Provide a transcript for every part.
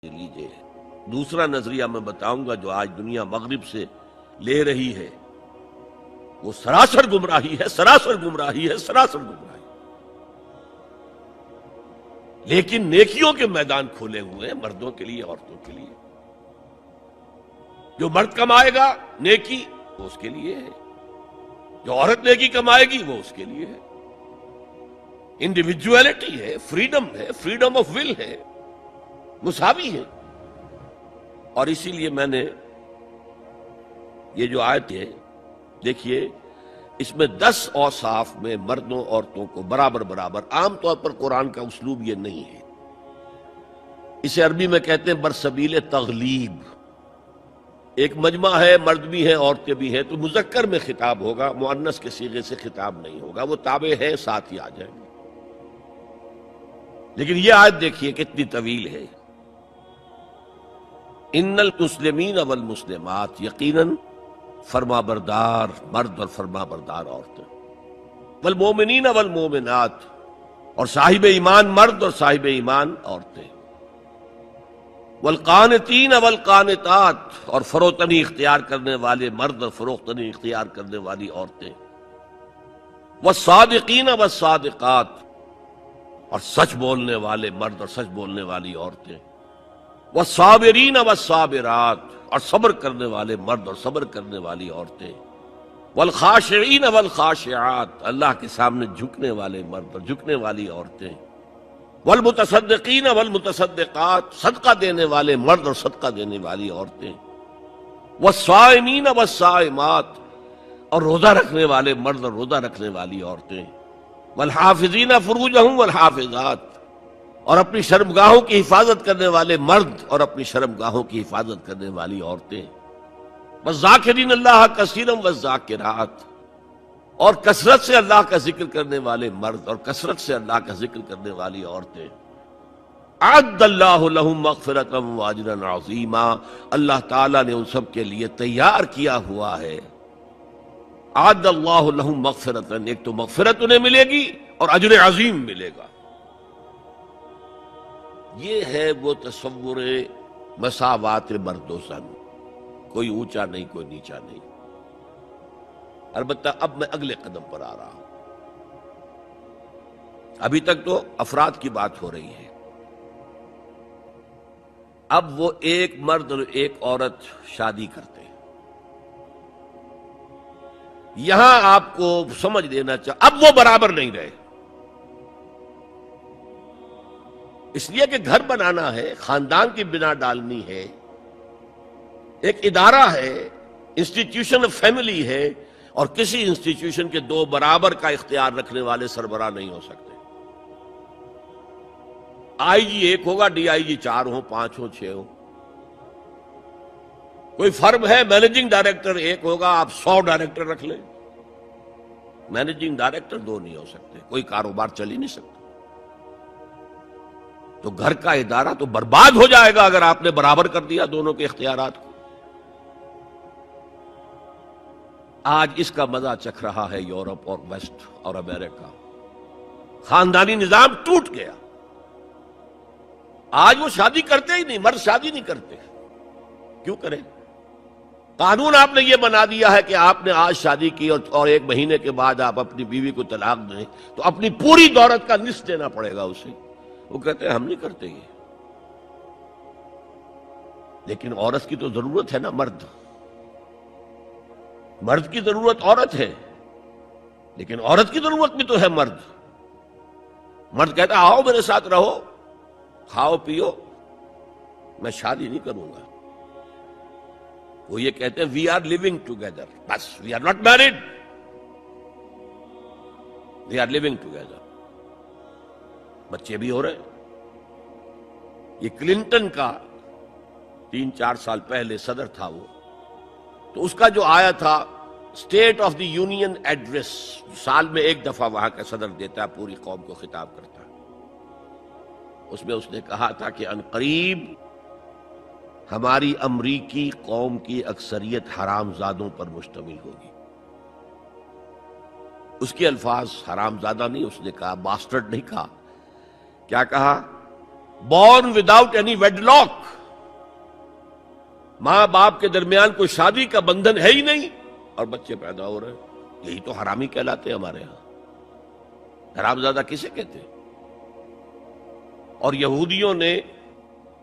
لیجئے دوسرا نظریہ میں بتاؤں گا جو آج دنیا مغرب سے لے رہی ہے، وہ سراسر گمراہی ہے، سراسر گمراہی ہے، سراسر گمراہی۔ لیکن نیکیوں کے میدان کھولے ہوئے ہیں مردوں کے لیے، عورتوں کے لیے۔ جو مرد کمائے گا نیکی وہ اس کے لیے ہے، جو عورت نیکی کمائے گی وہ اس کے لیے ہے۔ انڈیویجویلٹی ہے، فریڈم آف ول ہے، مساوی ہے۔ اور اسی لیے میں نے یہ جو آیت ہے دیکھیے، اس میں 10 اوصاف میں مردوں عورتوں کو برابر برابر، عام طور پر قرآن کا اسلوب یہ نہیں ہے، اسے عربی میں کہتے ہیں برسبیل تغلیب۔ ایک مجمع ہے، مرد بھی ہیں عورتیں بھی ہیں، تو مذکر میں خطاب ہوگا، مؤنث کے صیغے سے خطاب نہیں ہوگا، وہ تابع ہے ساتھ ہی آ جائیں گے۔ لیکن یہ آیت دیکھیے کتنی طویل ہے۔ ان المسلمین والمسلمات، یقیناً فرما بردار مرد اور فرما بردار عورتیں، والمومنین والمومنات، اور صاحب ایمان مرد اور صاحب ایمان عورتیں، والقانتین والقانتات، اور فروتنی اختیار کرنے والے مرد اور فروختنی اختیار کرنے والی عورتیں، والصادقین والصادقات، اور سچ بولنے والے مرد اور سچ بولنے والی عورتیں، والصابرین والصابرات، اور صبر کرنے والے مرد اور صبر کرنے والی عورتیں، والخاشعین والخاشعات، اللہ کے سامنے جھکنے والے مرد اور جھکنے والی عورتیں، والمتصدقین والمتصدقات، صدقہ دینے والے مرد اور صدقہ دینے والی عورتیں، والصائمین والصائمات، اور روزہ رکھنے والے مرد اور روزہ رکھنے والی عورتیں، والحافظین فروجہم والحافظات، اور اپنی شرمگاہوں کی حفاظت کرنے والے مرد اور اپنی شرمگاہوں کی حفاظت کرنے والی عورتیں، والذاکرین اللہ کثیرا والذاکرات، اور کثرت سے اللہ کا ذکر کرنے والے مرد اور کثرت سے اللہ کا ذکر کرنے والی عورتیں۔ اعد اللہ لہم مغفرۃ واجرا عظیما، اللہ تعالیٰ نے ان سب کے لیے تیار کیا ہوا ہے۔ اعد اللہ لہم مغفرۃ، ایک تو مغفرت انہیں ملے گی اور اجر عظیم ملے گا۔ یہ ہے وہ تصور مساوات مرد و زن، کوئی اونچا نہیں کوئی نیچا نہیں۔ البتہ اب میں اگلے قدم پر آ رہا ہوں۔ ابھی تک تو افراد کی بات ہو رہی ہے، اب وہ ایک مرد اور ایک عورت شادی کرتے ہیں۔ یہاں آپ کو سمجھ لینا چاہیے اب وہ برابر نہیں رہے، اس لیے کہ گھر بنانا ہے، خاندان کی بنا ڈالنی ہے، ایک ادارہ ہے، انسٹیٹیوشن آف فیملی ہے، اور کسی انسٹیٹیوشن کے دو برابر کا اختیار رکھنے والے سربراہ نہیں ہو سکتے۔ آئی جی ایک ہوگا، ڈی آئی جی 4 ہوں، 5 ہوں، 6 ہوں۔ کوئی فرم ہے، مینیجنگ ڈائریکٹر ایک ہوگا، آپ 100 ڈائریکٹر رکھ لیں، مینیجنگ ڈائریکٹر 2 نہیں ہو سکتے، کوئی کاروبار چل ہی نہیں سکتا۔ تو گھر کا ادارہ تو برباد ہو جائے گا اگر آپ نے برابر کر دیا دونوں کے اختیارات کو۔ آج اس کا مزہ چکھ رہا ہے یورپ اور ویسٹ اور امریکہ۔ خاندانی نظام ٹوٹ گیا، آج وہ شادی کرتے ہی نہیں، مرد شادی نہیں کرتے۔ کیوں کریں؟ قانون آپ نے یہ بنا دیا ہے کہ آپ نے آج شادی کی اور 1 مہینے کے بعد آپ اپنی بیوی کو طلاق دیں تو اپنی پوری دولت کا نصف دینا پڑے گا اسے۔ وہ کہتے ہیں ہم نہیں کرتے یہ۔ لیکن عورت کی تو ضرورت ہے نا، مرد کی ضرورت عورت ہے، لیکن عورت کی ضرورت بھی تو ہے مرد۔ مرد کہتا ہے آؤ میرے ساتھ رہو، کھاؤ پیو، میں شادی نہیں کروں گا۔ وہ یہ کہتے ہیں وی آر لیونگ ٹوگیدر، بس we are not married, we are living together. بچے بھی ہو رہے ہیں۔ یہ کلنٹن کا 3-4 سال پہلے صدر تھا وہ، تو اس کا جو آیا تھا state of the union address, سال میں 1 دفعہ وہاں کا صدر دیتا ہے، پوری قوم کو خطاب کرتا ہے، اس میں اس نے کہا تھا کہ عنقریب ہماری امریکی قوم کی اکثریت حرام زادوں پر مشتمل ہوگی۔ اس کے الفاظ حرام زادہ نہیں، اس نے کہا باسٹرڈ نہیں کہا، کیا کہا؟ born without any wedlock. ماں باپ کے درمیان کوئی شادی کا بندھن ہے ہی نہیں اور بچے پیدا ہو رہے ہیں. یہی تو حرامی کہلاتے ہیں ہمارے ہاں. حرامزادہ کسے کہتے ہیں؟ اور یہودیوں نے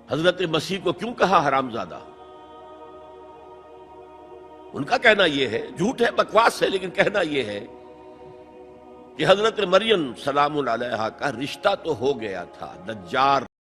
حضرت مسیح کو کیوں کہا حرامزادہ؟ ان کا کہنا یہ ہے، جھوٹ ہے، بکواس ہے، لیکن کہنا یہ ہے کہ حضرت مریم سلام علیہا کا رشتہ تو ہو گیا تھا نجار